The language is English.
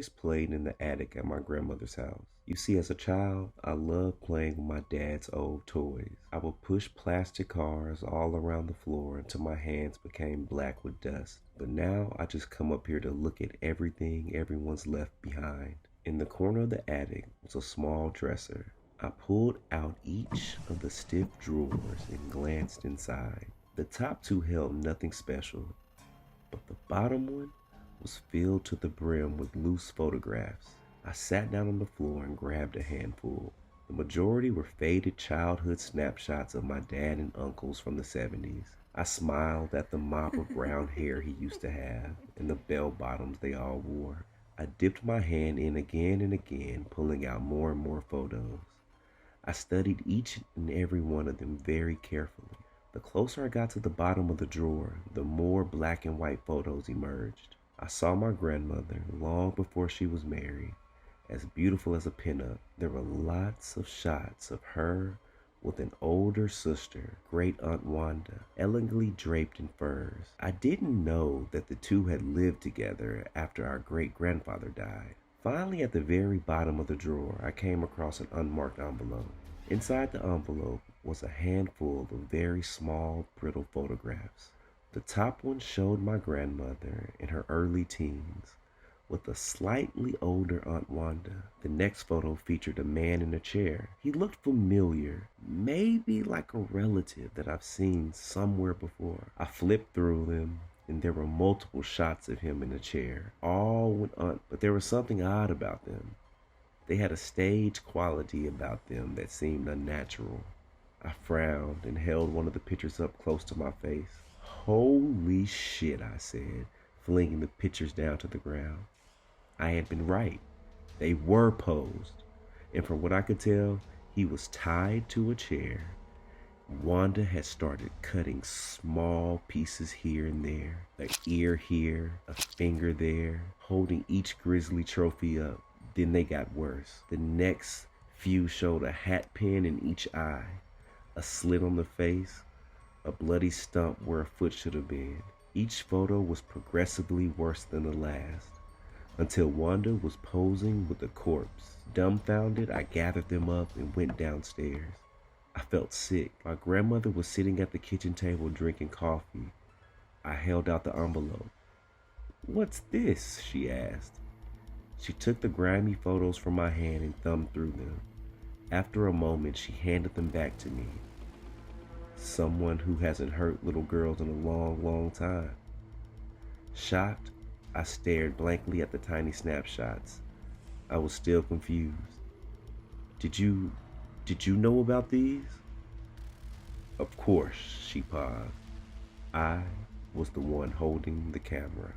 always played in the attic at my grandmother's house. You see, as a child, I loved playing with my dad's old toys. I would push plastic cars all around the floor until my hands became black with dust. But now I just come up here to look at everything everyone's left behind. In the corner of the attic was a small dresser. I pulled out each of the stiff drawers and glanced inside. The top two held nothing special, but the bottom one was filled to the brim with loose photographs. I sat down on the floor and grabbed a handful. The majority were faded childhood snapshots of my dad and uncles from the 70s. I smiled at the mop of brown hair he used to have and the bell bottoms they all wore. I dipped my hand in again and again, pulling out more and more photos. I studied each and every one of them very carefully. The closer I got to the bottom of the drawer, the more black and white photos emerged. I saw my grandmother long before she was married, as beautiful as a pinup. There were lots of shots of her with an older sister, Great Aunt Wanda, elegantly draped in furs. I didn't know that the two had lived together after our great-grandfather died. Finally, at the very bottom of the drawer, I came across an unmarked envelope. Inside the envelope was a handful of very small, brittle photographs. The top one showed my grandmother in her early teens with a slightly older Aunt Wanda. The next photo featured a man in a chair. He looked familiar, maybe like a relative that I've seen somewhere before. I flipped through them, and there were multiple shots of him in a chair, all with Aunt, but there was something odd about them. They had a stage quality about them that seemed unnatural. I frowned and held one of the pictures up close to my face. "Holy shit," I said, flinging the pictures down to the ground. I had been right. They were posed, and from what I could tell, he was tied to a chair. Wanda had started cutting small pieces here and there, an ear here, a finger there, holding each grisly trophy up. Then they got worse. The next few showed a hat pin in each eye, a slit on the face, a bloody stump where a foot should have been. Each photo was progressively worse than the last, until Wanda was posing with a corpse. Dumbfounded, I gathered them up and went downstairs. I felt sick. My grandmother was sitting at the kitchen table drinking coffee. I held out the envelope. "What's this?" she asked. She took the grimy photos from my hand and thumbed through them. After a moment, she handed them back to me. Someone who hasn't hurt little girls in a long, long time. Shocked, I stared blankly at the tiny snapshots. I was still confused. Did you know about these?" "Of course," she paused. I was the one holding the camera.